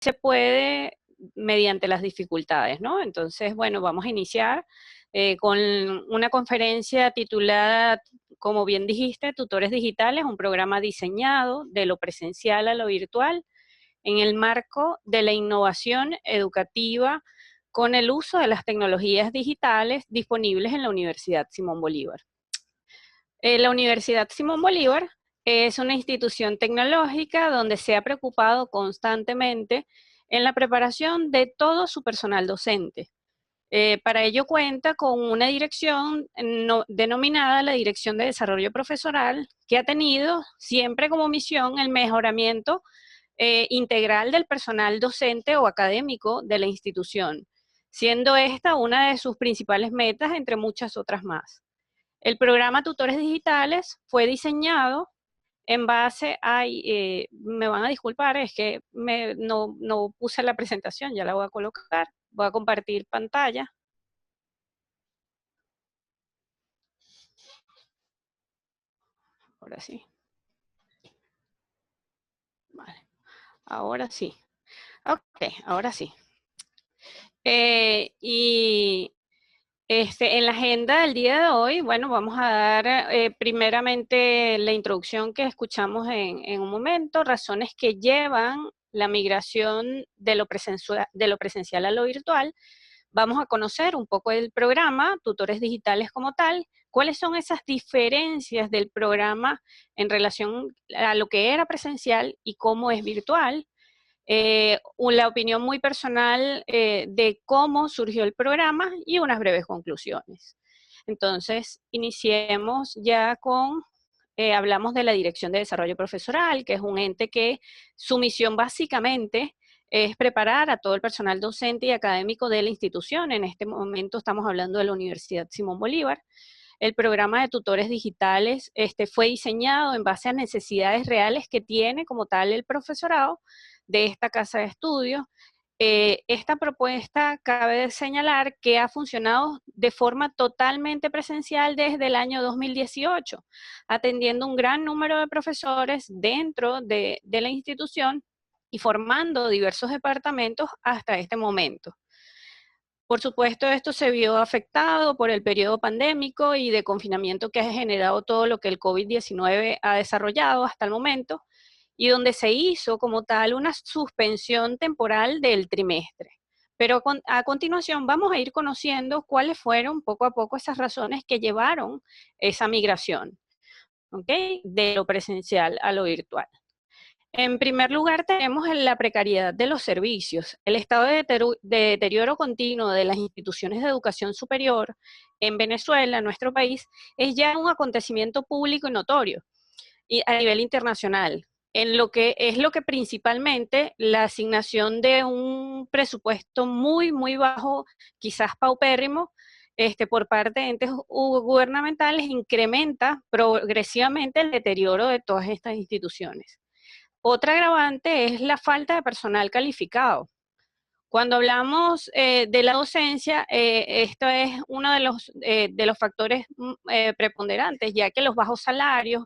se puede mediante las dificultades, ¿no? Entonces, bueno, vamos a iniciar con una conferencia titulada, como bien dijiste, Tutores Digitales, un programa diseñado de lo presencial a lo virtual en el marco de la innovación educativa con el uso de las tecnologías digitales disponibles en la Universidad Simón Bolívar. La Universidad Simón Bolívar es una institución tecnológica donde se ha preocupado constantemente en la preparación de todo su personal docente. Para ello cuenta con una dirección denominada la Dirección de Desarrollo Profesoral, que ha tenido siempre como misión el mejoramiento integral del personal docente o académico de la institución, siendo esta una de sus principales metas entre muchas otras más. El programa Tutores Digitales fue diseñado en base a, me van a disculpar, es que no puse la presentación, ya la voy a colocar, voy a compartir pantalla. Ahora sí. Vale, ahora sí. Ok, ahora sí. En la agenda del día de hoy, bueno, vamos a dar primeramente la introducción que escuchamos en un momento, razones que llevan la migración de lo presencial a lo virtual. Vamos a conocer un poco el programa, Tutores Digitales como tal, cuáles son esas diferencias del programa en relación a lo que era presencial y cómo es virtual. La opinión muy personal de cómo surgió el programa y unas breves conclusiones. Entonces, iniciemos ya con, hablamos de la Dirección de Desarrollo Profesoral, que es un ente que su misión básicamente es preparar a todo el personal docente y académico de la institución. En este momento estamos hablando de la Universidad Simón Bolívar. El programa de tutores digitales fue diseñado en base a necesidades reales que tiene como tal el profesorado de esta casa de estudios. Esta propuesta cabe señalar que ha funcionado de forma totalmente presencial desde el año 2018, atendiendo un gran número de profesores dentro de la institución y formando diversos departamentos hasta este momento. Por supuesto, esto se vio afectado por el periodo pandémico y de confinamiento que ha generado todo lo que el COVID-19 ha desarrollado hasta el momento, y donde se hizo como tal una suspensión temporal del trimestre. Pero a continuación vamos a ir conociendo cuáles fueron poco a poco esas razones que llevaron esa migración, ¿ok? De lo presencial a lo virtual. En primer lugar, tenemos la precariedad de los servicios. El estado de deterioro continuo de las instituciones de educación superior en Venezuela, nuestro país, es ya un acontecimiento público y notorio y a nivel internacional, en lo que es lo que principalmente la asignación de un presupuesto muy, muy bajo, quizás paupérrimo, por parte de entes gubernamentales, incrementa progresivamente el deterioro de todas estas instituciones. Otra agravante es la falta de personal calificado. Cuando hablamos de la docencia, esto es uno de los factores preponderantes, ya que los bajos salarios,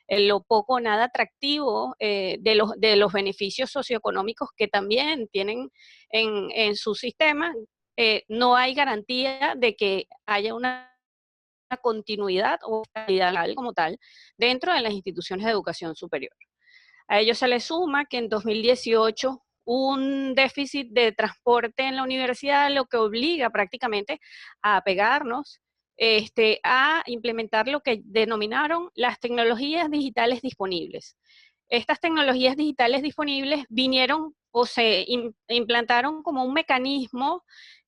lo poco o nada atractivo de los beneficios socioeconómicos que también tienen en su sistema, no hay garantía de que haya una continuidad o estabilidad como tal dentro de las instituciones de educación superior. A ello se le suma que en 2018 un déficit de transporte en la universidad, lo que obliga prácticamente a pegarnos a implementar lo que denominaron las tecnologías digitales disponibles. Estas tecnologías digitales disponibles vinieron o se implantaron como un mecanismo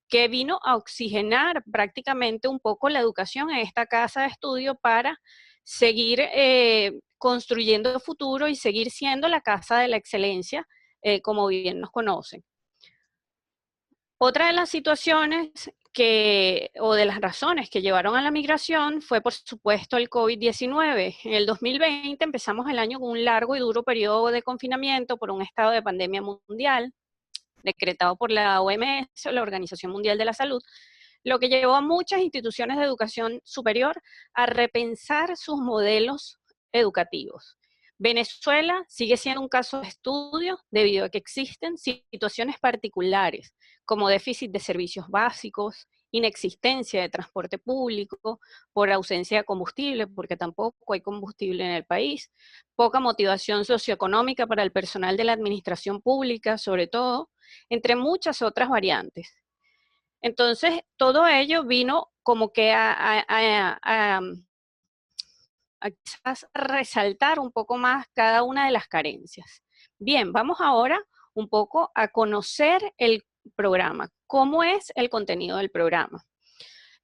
que vino a oxigenar prácticamente un poco la educación en esta casa de estudio para seguir construyendo futuro y seguir siendo la casa de la excelencia, como bien nos conocen. Otra de las situaciones o de las razones que llevaron a la migración fue, por supuesto, el COVID-19. En el 2020 empezamos el año con un largo y duro periodo de confinamiento por un estado de pandemia mundial, decretado por la OMS, la Organización Mundial de la Salud, lo que llevó a muchas instituciones de educación superior a repensar sus modelos educativos. Venezuela sigue siendo un caso de estudio debido a que existen situaciones particulares, como déficit de servicios básicos, inexistencia de transporte público, por ausencia de combustible, porque tampoco hay combustible en el país, poca motivación socioeconómica para el personal de la administración pública, sobre todo, entre muchas otras variantes. Entonces, todo ello vino como que a quizás resaltar un poco más cada una de las carencias. Bien, vamos ahora un poco a conocer el programa. ¿Cómo es el contenido del programa?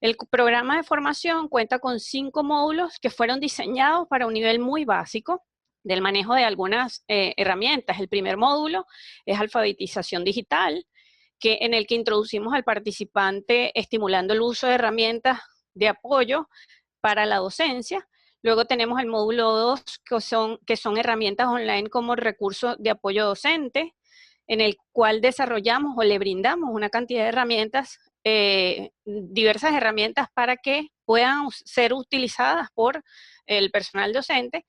El programa de formación cuenta con 5 módulos que fueron diseñados para un nivel muy básico del manejo de algunas herramientas. El primer módulo es alfabetización digital, en el que introducimos al participante estimulando el uso de herramientas de apoyo para la docencia. Luego tenemos el módulo 2, que son herramientas online como recurso de apoyo docente, en el cual desarrollamos o le brindamos una cantidad de herramientas, diversas herramientas para que puedan ser utilizadas por el personal docente.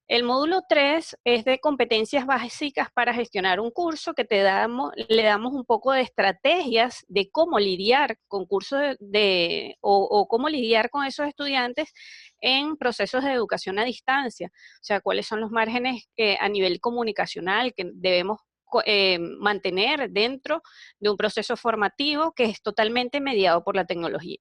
El módulo 3 es de competencias básicas para gestionar un curso, que le damos un poco de estrategias de cómo lidiar con cursos o cómo lidiar con esos estudiantes en procesos de educación a distancia. O sea, cuáles son los márgenes a nivel comunicacional que debemos mantener dentro de un proceso formativo que es totalmente mediado por la tecnología.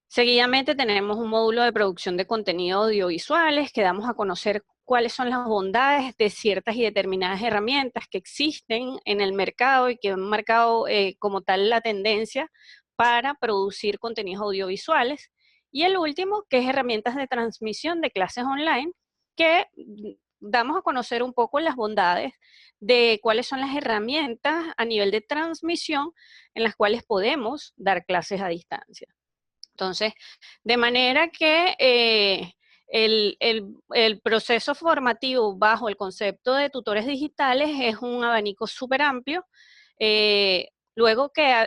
Seguidamente tenemos un módulo de producción de contenido audiovisuales, que damos a conocer cuáles son las bondades de ciertas y determinadas herramientas que existen en el mercado y que han marcado como tal la tendencia para producir contenidos audiovisuales. Y el último, que es herramientas de transmisión de clases online, que damos a conocer un poco las bondades de cuáles son las herramientas a nivel de transmisión en las cuales podemos dar clases a distancia. Entonces, de manera que el proceso formativo bajo el concepto de tutores digitales es un abanico súper amplio. Luego que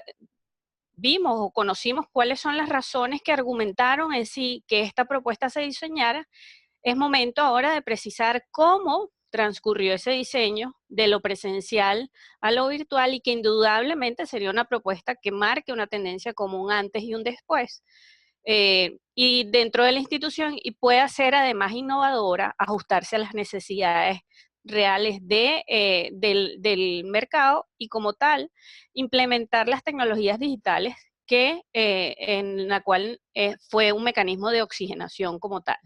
vimos o conocimos cuáles son las razones que argumentaron en sí que esta propuesta se diseñara, es momento ahora de precisar cómo transcurrió ese diseño de lo presencial a lo virtual, y que indudablemente sería una propuesta que marque una tendencia como un antes y un después. Y dentro de la institución, y pueda ser además innovadora, ajustarse a las necesidades reales del mercado, y como tal, implementar las tecnologías digitales en la cual fue un mecanismo de oxigenación como tal.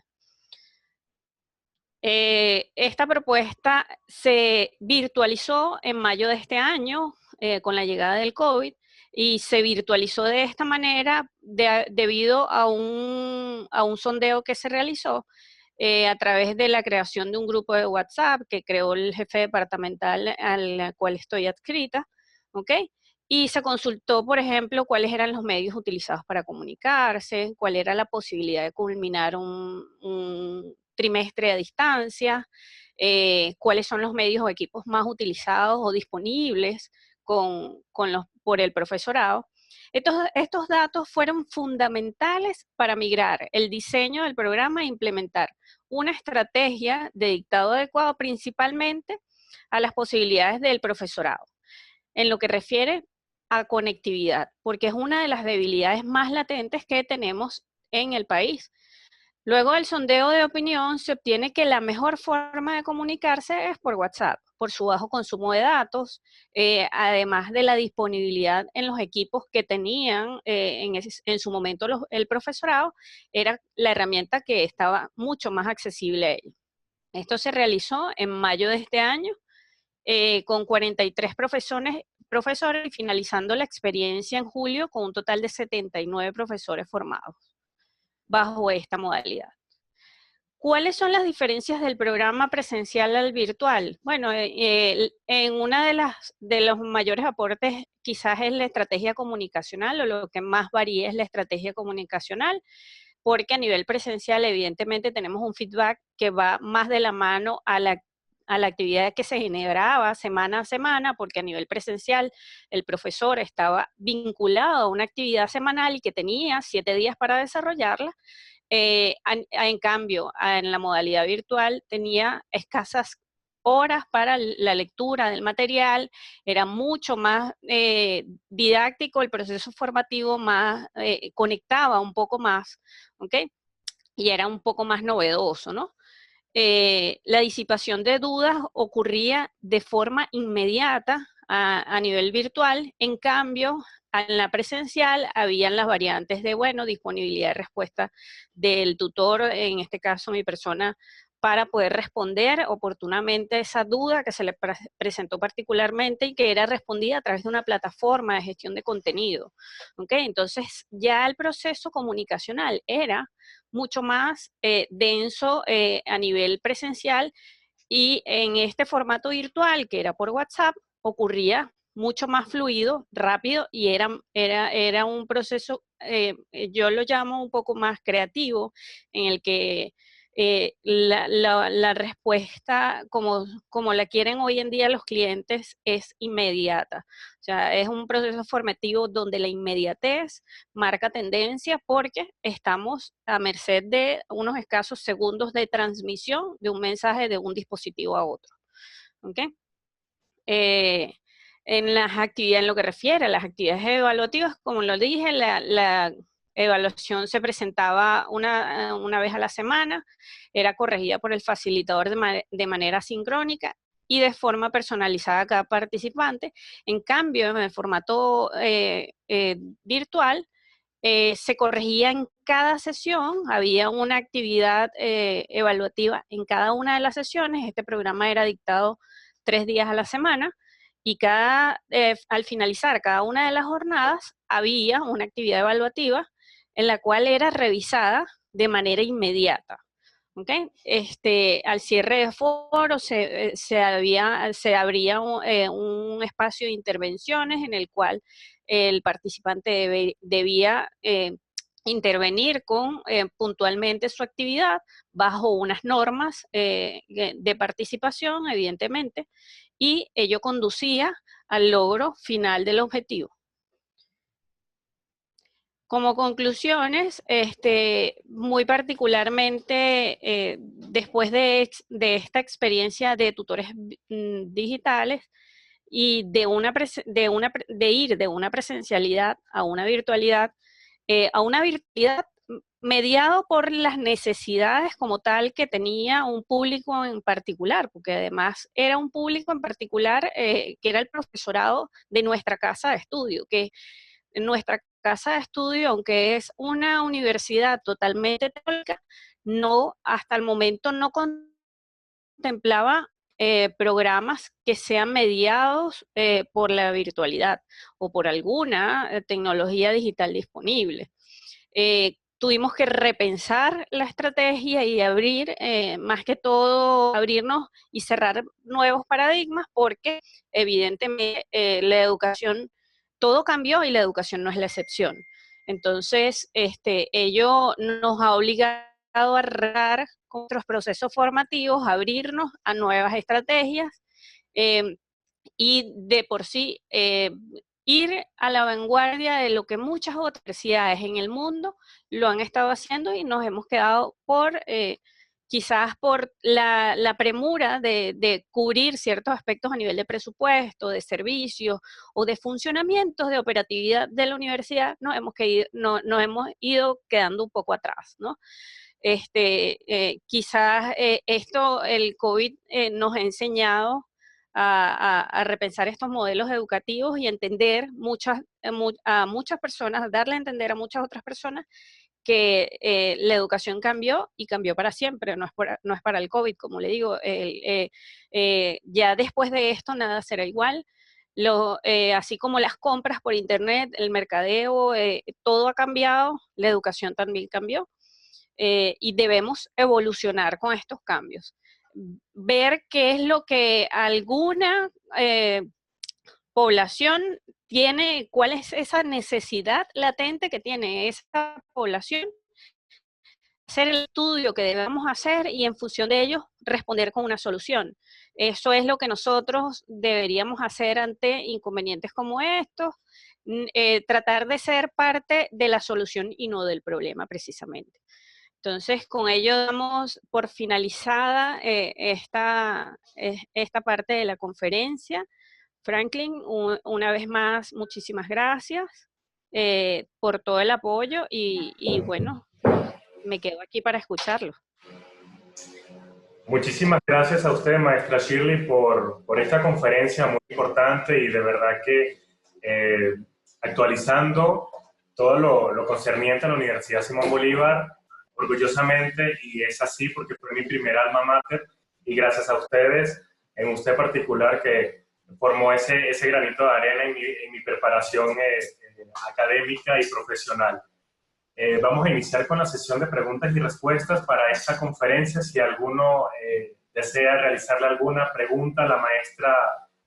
Esta propuesta se virtualizó en mayo de este año con la llegada del COVID, y se virtualizó de esta manera debido a un sondeo que se realizó a través de la creación de un grupo de WhatsApp que creó el jefe departamental al cual estoy adscrita, ¿ok? Y se consultó, por ejemplo, cuáles eran los medios utilizados para comunicarse, cuál era la posibilidad de culminar un trimestre a distancia, cuáles son los medios o equipos más utilizados o disponibles por el profesorado. Estos datos fueron fundamentales para migrar el diseño del programa e implementar una estrategia de dictado adecuado principalmente a las posibilidades del profesorado, en lo que refiere a conectividad, porque es una de las debilidades más latentes que tenemos en el país. Luego del sondeo de opinión se obtiene que la mejor forma de comunicarse es por WhatsApp, por su bajo consumo de datos, además de la disponibilidad en los equipos que tenían en su momento el profesorado, era la herramienta que estaba mucho más accesible a ellos. Esto se realizó en mayo de este año con 43 profesores, y finalizando la experiencia en julio con un total de 79 profesores formados bajo esta modalidad. ¿Cuáles son las diferencias del programa presencial al virtual? Bueno, en una de los mayores aportes quizás es la estrategia comunicacional, o lo que más varía es la estrategia comunicacional, porque a nivel presencial evidentemente tenemos un feedback que va más de la mano a la actividad que se generaba semana a semana, porque a nivel presencial el profesor estaba vinculado a una actividad semanal y que tenía 7 días para desarrollarla, En cambio, en la modalidad virtual tenía escasas horas para la lectura del material, era mucho más didáctico, el proceso formativo más, conectaba un poco más, ¿ok? Y era un poco más novedoso, ¿no? La disipación de dudas ocurría de forma inmediata a nivel virtual, en cambio, en la presencial habían las variantes de, bueno, disponibilidad de respuesta del tutor, en este caso mi persona, para poder responder oportunamente a esa duda que se le presentó particularmente y que era respondida a través de una plataforma de gestión de contenido. ¿Ok? Entonces ya el proceso comunicacional era mucho más denso a nivel presencial, y en este formato virtual, que era por WhatsApp, ocurría mucho más fluido, rápido, y era un proceso, yo lo llamo un poco más creativo, en el que la respuesta, como la quieren hoy en día los clientes, es inmediata. O sea, es un proceso formativo donde la inmediatez marca tendencia, porque estamos a merced de unos escasos segundos de transmisión de un mensaje de un dispositivo a otro. ¿Okay? Eh, en lo que refiere a las actividades evaluativas, como lo dije, la evaluación se presentaba una vez a la semana, era corregida por el facilitador de manera sincrónica y de forma personalizada a cada participante. En cambio, en el formato virtual, se corregía en cada sesión, había una actividad evaluativa en cada una de las sesiones. Este programa era dictado 3 días a la semana, y al finalizar cada una de las jornadas había una actividad evaluativa en la cual era revisada de manera inmediata. ¿Okay? Al cierre de foro se abría un espacio de intervenciones en el cual el participante debía intervenir con puntualmente su actividad bajo unas normas de participación, evidentemente, y ello conducía al logro final del objetivo. Como conclusiones, muy particularmente después de esta experiencia de tutores digitales y de ir de una presencialidad a una virtualidad mediado por las necesidades como tal que tenía un público en particular, porque además era un público en particular que era el profesorado de nuestra casa de estudio, que nuestra casa de estudio, aunque es una universidad totalmente teórica, hasta el momento no contemplaba programas que sean mediados por la virtualidad o por alguna tecnología digital disponible. Tuvimos que repensar la estrategia y abrir, más que todo, abrirnos y cerrar nuevos paradigmas, porque evidentemente la educación, todo cambió y la educación no es la excepción. Entonces, ello nos ha obligado a errar con nuestros procesos formativos, a abrirnos a nuevas estrategias, y de por sí ir a la vanguardia de lo que muchas otras universidades en el mundo lo han estado haciendo, y nos hemos quedado quizás por la premura de cubrir ciertos aspectos a nivel de presupuesto, de servicios o de funcionamientos de operatividad de la universidad, nos hemos ido quedando un poco atrás, ¿no? Quizás el COVID nos ha enseñado a repensar estos modelos educativos y entender a muchas personas, darle a entender a muchas otras personas que la educación cambió y cambió para siempre, no es para el COVID, como le digo. Ya después de esto nada será igual. Así como las compras por internet, el mercadeo, todo ha cambiado, la educación también cambió. Y debemos evolucionar con estos cambios. Ver qué es lo que alguna población tiene, cuál es esa necesidad latente que tiene esa población, hacer el estudio que debemos hacer y en función de ello responder con una solución. Eso es lo que nosotros deberíamos hacer ante inconvenientes como estos, tratar de ser parte de la solución y no del problema, precisamente. Entonces, con ello damos por finalizada esta parte de la conferencia. Franklin, una vez más, muchísimas gracias por todo el apoyo y bueno, me quedo aquí para escucharlo. Muchísimas gracias a usted, maestra Shirley, por esta conferencia muy importante y de verdad que actualizando todo lo concerniente a la Universidad Simón Bolívar, orgullosamente, y es así porque fue mi primer alma mater, y gracias a ustedes, en usted particular, que formó ese granito de arena en mi preparación académica y profesional. Vamos a iniciar con la sesión de preguntas y respuestas para esta conferencia. Si alguno desea realizarle alguna pregunta a la maestra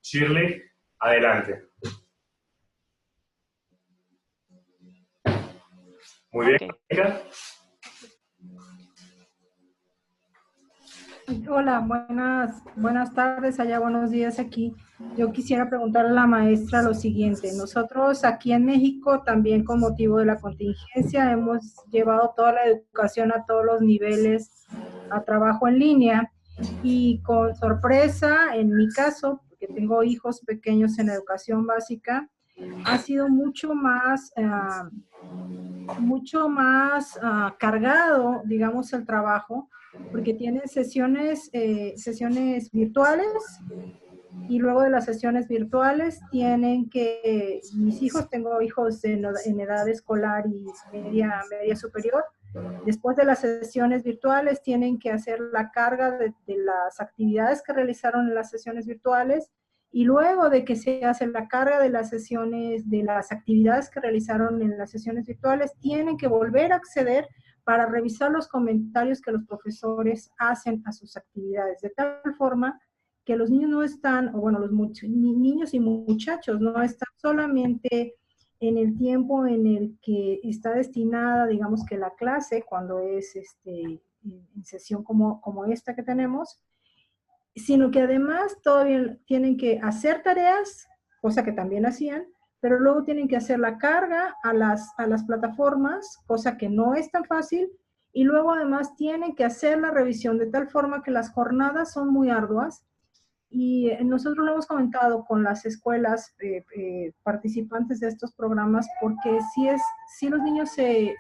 Shirley, adelante. Muy bien, Mónica. Hola, buenas tardes, allá buenos días aquí. Yo quisiera preguntarle a la maestra lo siguiente. Nosotros aquí en México, también con motivo de la contingencia, hemos llevado toda la educación a todos los niveles a trabajo en línea y con sorpresa, en mi caso, porque tengo hijos pequeños en educación básica, ha sido mucho más cargado, digamos, el trabajo, porque tienen sesiones virtuales y luego de las sesiones virtuales tienen que, mis hijos, tengo hijos en edad escolar y media superior, después de las sesiones virtuales tienen que hacer la carga de las actividades que realizaron en las sesiones virtuales y luego de que se hace la carga de las sesiones, de las actividades que realizaron en las sesiones virtuales, tienen que volver a acceder para revisar los comentarios que los profesores hacen a sus actividades, de tal forma que los niños no están, o bueno, los niños y muchachos no están solamente en el tiempo en el que está destinada, digamos que la clase, cuando es en sesión como esta que tenemos, sino que además todavía tienen que hacer tareas, cosa que también hacían, pero luego tienen que hacer la carga a las plataformas, cosa que no es tan fácil, y luego además tienen que hacer la revisión de tal forma que las jornadas son muy arduas, y nosotros lo hemos comentado con las escuelas participantes de estos programas, porque si los niños se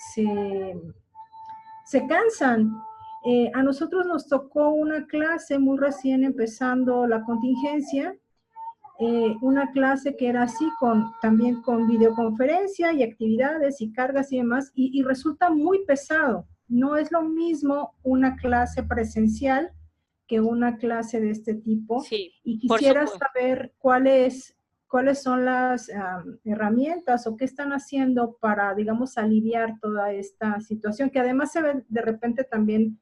cansan. A nosotros nos tocó una clase muy recién empezando la contingencia, una clase que era así, también con videoconferencia y actividades y cargas y demás, y resulta muy pesado. No es lo mismo una clase presencial que una clase de este tipo. Sí, y quisiera saber cuáles son las herramientas o qué están haciendo para, digamos, aliviar toda esta situación, que además se ve de repente también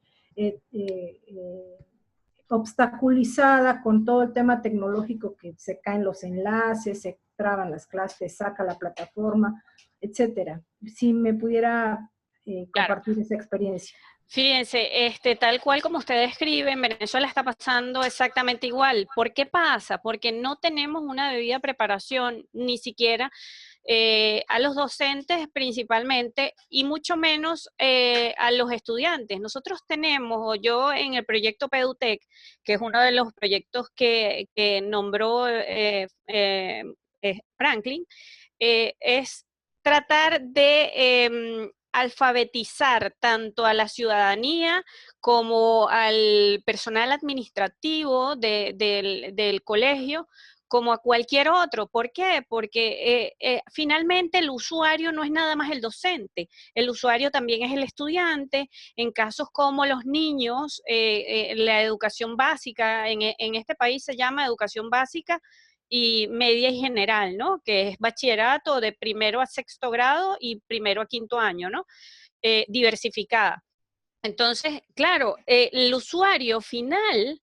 obstaculizada con todo el tema tecnológico, que se caen los enlaces, se traban las clases, saca la plataforma, etcétera. Si me pudiera compartir esa experiencia. Fíjense, tal cual como usted describe, en Venezuela está pasando exactamente igual. ¿Por qué pasa? Porque no tenemos una debida preparación, ni siquiera a los docentes principalmente, y mucho menos a los estudiantes. Nosotros tenemos, o yo en el proyecto PEDUTEC, que es uno de los proyectos que nombró Franklin, es tratar de alfabetizar tanto a la ciudadanía como al personal administrativo del colegio, como a cualquier otro. ¿Por qué? Porque finalmente el usuario no es nada más el docente, el usuario también es el estudiante. En casos como los niños, la educación básica, en este país se llama educación básica y media y general, ¿no? Que es bachillerato de primero a sexto grado y primero a quinto año, ¿no? Diversificada. Entonces, claro, el usuario final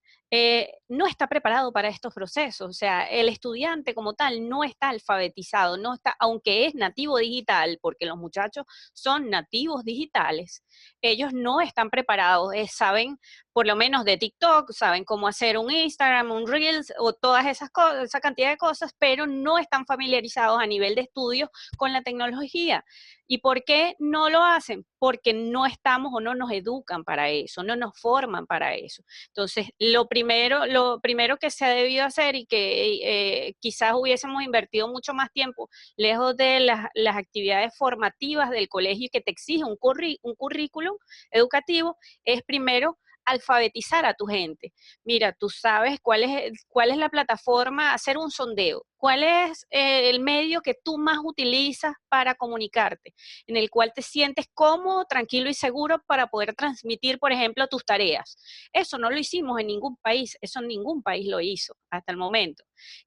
no está preparado para estos procesos, o sea, el estudiante como tal no está alfabetizado, no está, aunque es nativo digital, porque los muchachos son nativos digitales, ellos no están preparados, saben por lo menos de TikTok, saben cómo hacer un Instagram, un Reels o todas esas cosas, esa cantidad de cosas, pero no están familiarizados a nivel de estudio con la tecnología. ¿Y por qué no lo hacen? Porque no estamos o no nos educan para eso, no nos forman para eso. Entonces, lo primero que se ha debido hacer y que quizás hubiésemos invertido mucho más tiempo, lejos de las actividades formativas del colegio que te exige un currículum educativo, es primero alfabetizar a tu gente. Mira, tú sabes cuál es la plataforma, hacer un sondeo, cuál es el medio que tú más utilizas para comunicarte, en el cual te sientes cómodo, tranquilo y seguro para poder transmitir, por ejemplo, tus tareas. Eso no lo hicimos en ningún país, eso ningún país lo hizo hasta el momento.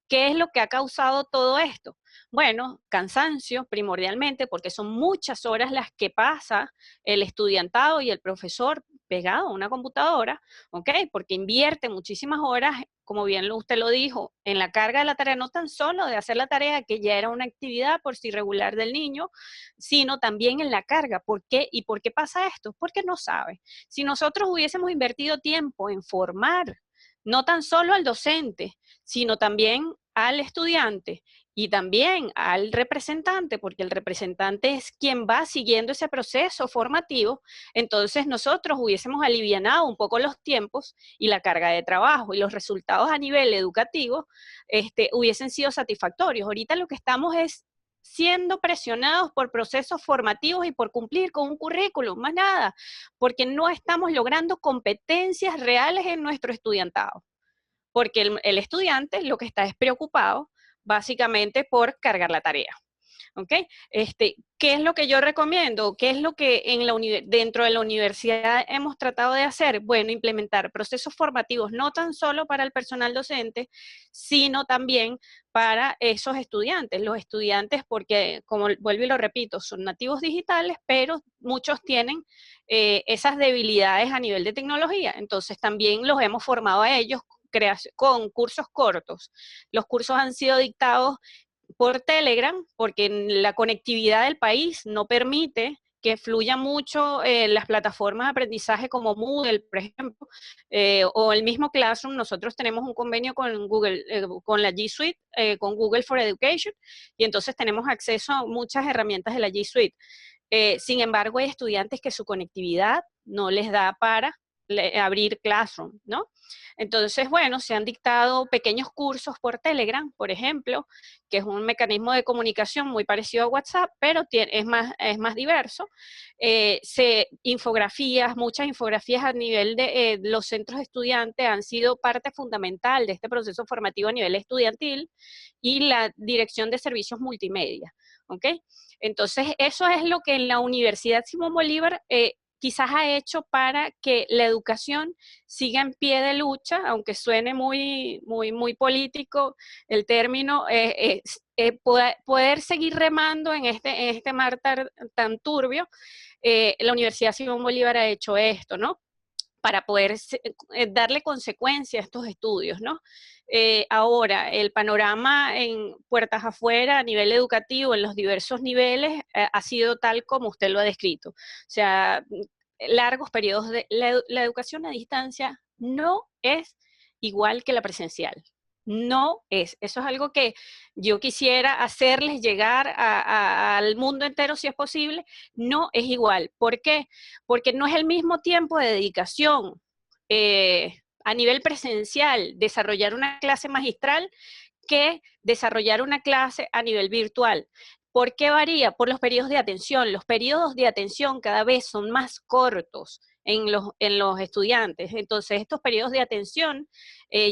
¿Qué es lo que ha causado todo esto? Bueno, cansancio primordialmente, porque son muchas horas las que pasa el estudiantado y el profesor pegado a una computadora, ¿ok? Porque invierte muchísimas horas, como bien usted lo dijo, en la carga de la tarea, no tan solo de hacer la tarea, que ya era una actividad por sí regular del niño, sino también en la carga. ¿Por qué? ¿Y por qué pasa esto? Porque no sabe. Si nosotros hubiésemos invertido tiempo en formar, no tan solo al docente, sino también al estudiante y también al representante, porque el representante es quien va siguiendo ese proceso formativo, entonces nosotros hubiésemos alivianado un poco los tiempos y la carga de trabajo y los resultados a nivel educativo hubiesen sido satisfactorios. Ahorita lo que estamos es siendo presionados por procesos formativos y por cumplir con un currículum, más nada, porque no estamos logrando competencias reales en nuestro estudiantado, porque el estudiante lo que está es preocupado básicamente por cargar la tarea. ¿Ok? ¿Qué es lo que yo recomiendo? ¿Qué es lo que dentro de la universidad hemos tratado de hacer? Bueno, implementar procesos formativos no tan solo para el personal docente, sino también para esos estudiantes. Los estudiantes, porque, como vuelvo y lo repito, son nativos digitales, pero muchos tienen esas debilidades a nivel de tecnología. Entonces, también los hemos formado a ellos con cursos cortos. Los cursos han sido dictados por Telegram, porque la conectividad del país no permite que fluya mucho las plataformas de aprendizaje como Moodle, por ejemplo, o el mismo Classroom. Nosotros tenemos un convenio con Google, con la G Suite, con Google for Education, y entonces tenemos acceso a muchas herramientas de la G Suite. Sin embargo, hay estudiantes que su conectividad no les da para abrir Classroom, ¿no? Entonces, bueno, se han dictado pequeños cursos por Telegram, por ejemplo, que es un mecanismo de comunicación muy parecido a WhatsApp, pero es más diverso. Infografías, muchas infografías a nivel de los centros de estudiantes han sido parte fundamental de este proceso formativo a nivel estudiantil, y la dirección de servicios multimedia, ¿ok? Entonces, eso es lo que en la Universidad Simón Bolívar quizás ha hecho para que la educación siga en pie de lucha, aunque suene muy político el término, poder seguir remando en este mar tan turbio. La Universidad Simón Bolívar ha hecho esto, ¿no? Para poder darle consecuencia a estos estudios, ¿no? Ahora, el panorama en puertas afuera a nivel educativo, en los diversos niveles, ha sido tal como usted lo ha descrito. O sea, largos periodos la educación a distancia no es igual que la presencial. No es. Eso es algo que yo quisiera hacerles llegar al mundo entero si es posible. No es igual. ¿Por qué? Porque no es el mismo tiempo de dedicación a nivel presencial, desarrollar una clase magistral, que desarrollar una clase a nivel virtual. ¿Por qué varía? Por los periodos de atención. Los periodos de atención cada vez son más cortos en los estudiantes. Entonces, estos periodos de atención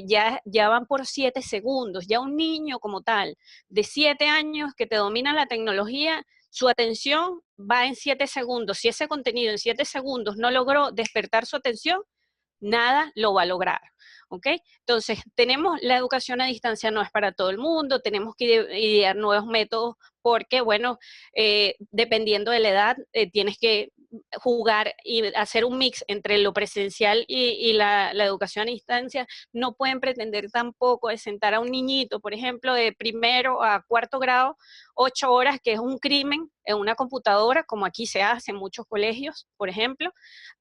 ya van por 7 segundos. Ya un niño como tal, de 7 años que te domina la tecnología, su atención va en 7 segundos. Si ese contenido en 7 segundos no logró despertar su atención, nada lo va a lograr. ¿Ok? Entonces, tenemos la educación a distancia, no es para todo el mundo, tenemos que idear nuevos métodos porque, bueno, dependiendo de la edad, tienes que jugar y hacer un mix entre lo presencial y la educación a distancia, no pueden pretender tampoco de sentar a un niñito, por ejemplo, de primero a cuarto grado, 8 horas, que es un crimen, en una computadora, como aquí se hace en muchos colegios, por ejemplo,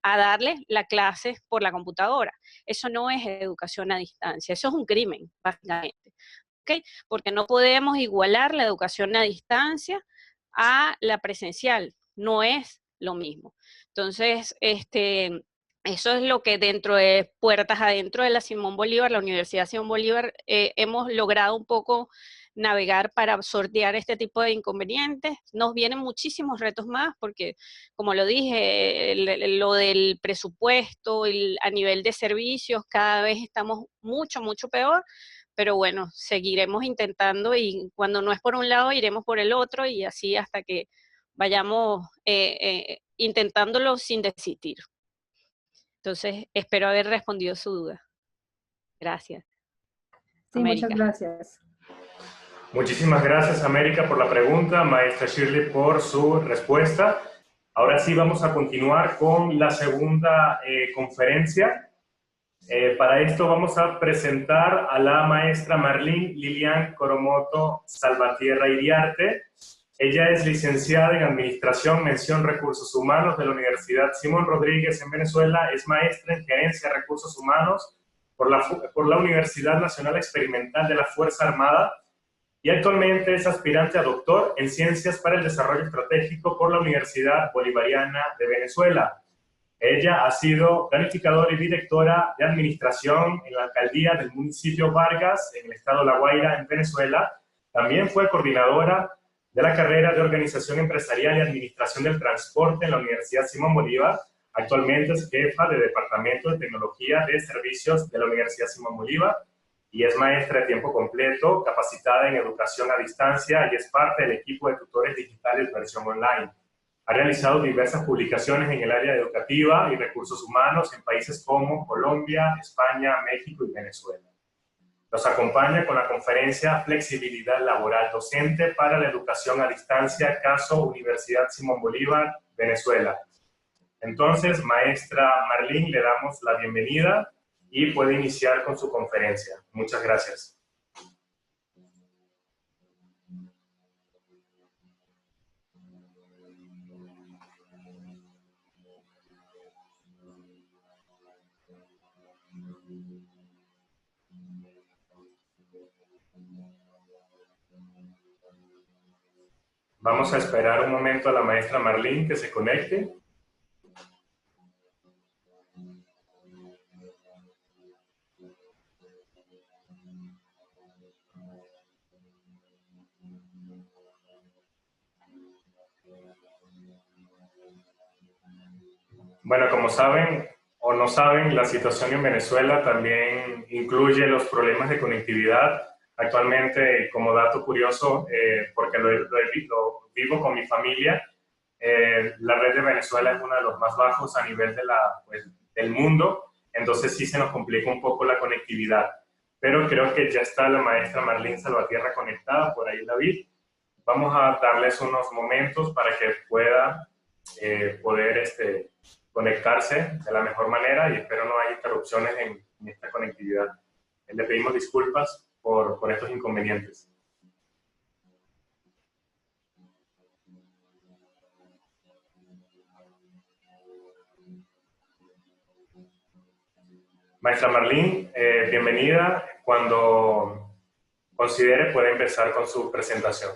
a darle la clase por la computadora. Eso no es educación a distancia, eso es un crimen, básicamente. ¿Okay? Porque no podemos igualar la educación a distancia a la presencial, no es lo mismo. Entonces, eso es lo que dentro de puertas adentro de la Simón Bolívar, la Universidad Simón Bolívar, hemos logrado un poco navegar para sortear este tipo de inconvenientes. Nos vienen muchísimos retos más porque, como lo dije, lo del presupuesto, a nivel de servicios, cada vez estamos mucho, mucho peor, pero bueno, seguiremos intentando y cuando no es por un lado, iremos por el otro y así hasta que vayamos intentándolo sin desistir. Entonces, espero haber respondido su duda. Gracias. Sí, América. muchas gracias. Muchísimas gracias, América, por la pregunta, maestra Shirley, por su respuesta. Ahora sí vamos a continuar con la segunda conferencia. Para esto vamos a presentar a la maestra Marlene Lilian Coromoto Salvatierra Iriarte. Ella es licenciada en Administración, Mención Recursos Humanos de la Universidad Simón Rodríguez en Venezuela. Es maestra en Gerencia de Recursos Humanos por la Universidad Nacional Experimental de la Fuerza Armada y actualmente es aspirante a doctor en Ciencias para el Desarrollo Estratégico por la Universidad Bolivariana de Venezuela. Ella ha sido planificadora y directora de administración en la alcaldía del municipio Vargas, en el estado La Guaira, en Venezuela. También fue coordinadora de la carrera de Organización Empresarial y Administración del Transporte en la Universidad Simón Bolívar. Actualmente es jefa de Departamento de Tecnología de Servicios de la Universidad Simón Bolívar y es maestra de tiempo completo, capacitada en educación a distancia y es parte del equipo de tutores digitales versión online. Ha realizado diversas publicaciones en el área educativa y recursos humanos en países como Colombia, España, México y Venezuela. Nos acompaña con la conferencia Flexibilidad Laboral Docente para la Educación a Distancia, caso Universidad Simón Bolívar, Venezuela. Entonces, maestra Marlene, le damos la bienvenida y puede iniciar con su conferencia. Muchas gracias. Vamos a esperar un momento a la maestra Marlene que se conecte. Bueno, como saben o no saben, la situación en Venezuela también incluye los problemas de conectividad. Actualmente, como dato curioso, porque lo vivo con mi familia, la red de Venezuela es uno de los más bajos a nivel de del mundo, entonces sí se nos complica un poco la conectividad. Pero creo que ya está la maestra Marlene Salvatierra conectada, por ahí la vi. Vamos a darles unos momentos para que pueda poder conectarse de la mejor manera y espero no haya interrupciones en esta conectividad. Le pedimos disculpas por estos inconvenientes. Maestra Marlene, bienvenida. Cuando considere puede empezar con su presentación.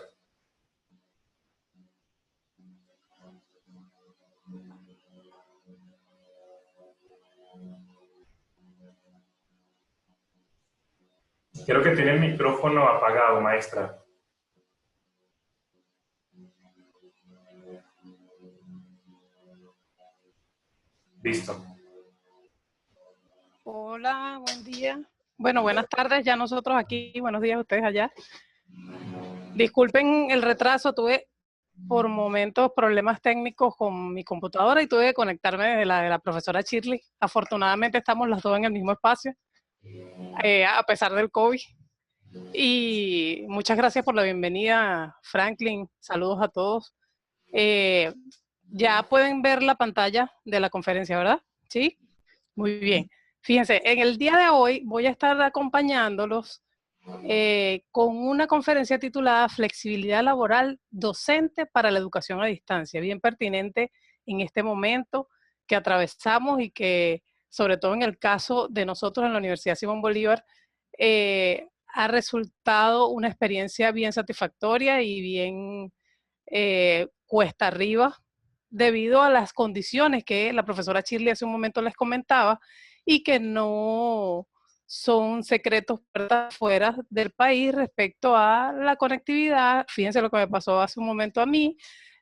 Creo que tiene el micrófono apagado, maestra. Listo. Hola, buen día. Bueno, buenas tardes ya nosotros aquí, buenos días a ustedes allá. Disculpen el retraso, tuve por momentos problemas técnicos con mi computadora y tuve que conectarme de la profesora Shirley. Afortunadamente estamos las dos en el mismo espacio, a pesar del COVID. Y muchas gracias por la bienvenida, Franklin. Saludos a todos. Ya pueden ver la pantalla de la conferencia, ¿verdad? ¿Sí? Muy bien. Fíjense, en el día de hoy voy a estar acompañándolos con una conferencia titulada Flexibilidad laboral docente para la educación a distancia, bien pertinente en este momento que atravesamos y que, sobre todo en el caso de nosotros en la Universidad Simón Bolívar, ha resultado una experiencia bien satisfactoria y bien cuesta arriba, debido a las condiciones que la profesora Shirley hace un momento les comentaba y que no son secretos fuera del país respecto a la conectividad. Fíjense lo que me pasó hace un momento a mí,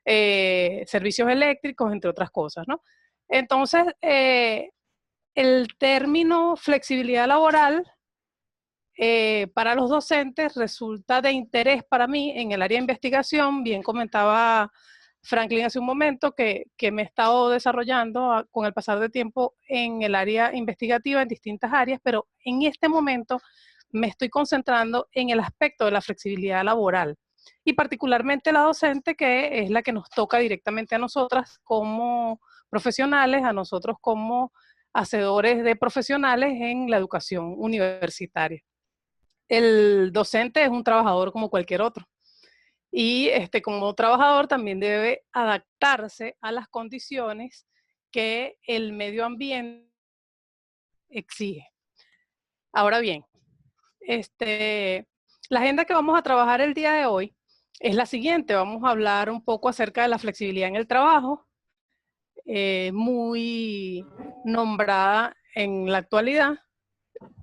servicios eléctricos, entre otras cosas, ¿no? Entonces, el término flexibilidad laboral para los docentes resulta de interés para mí en el área de investigación. Bien comentaba Franklin hace un momento que me he estado desarrollando con el pasar del tiempo en el área investigativa en distintas áreas, pero en este momento me estoy concentrando en el aspecto de la flexibilidad laboral y particularmente la docente, que es la que nos toca directamente a nosotras como profesionales, a nosotros como hacedores de profesionales en la educación universitaria. El docente es un trabajador como cualquier otro. Y como trabajador también debe adaptarse a las condiciones que el medio ambiente exige. Ahora bien, la agenda que vamos a trabajar el día de hoy es la siguiente. Vamos a hablar un poco acerca de la flexibilidad en el trabajo, muy nombrada en la actualidad.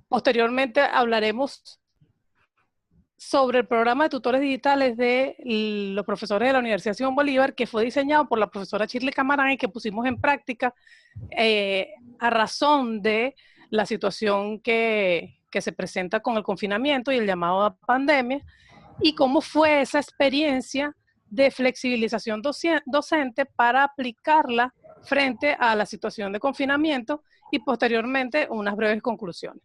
Posteriormente hablaremos sobre el programa de tutores digitales de los profesores de la Universidad Simón Bolívar, que fue diseñado por la profesora Shirley Camarán y que pusimos en práctica a razón de la situación que se presenta con el confinamiento y el llamado a pandemia, y cómo fue esa experiencia de flexibilización docente para aplicarla frente a la situación de confinamiento, y posteriormente unas breves conclusiones.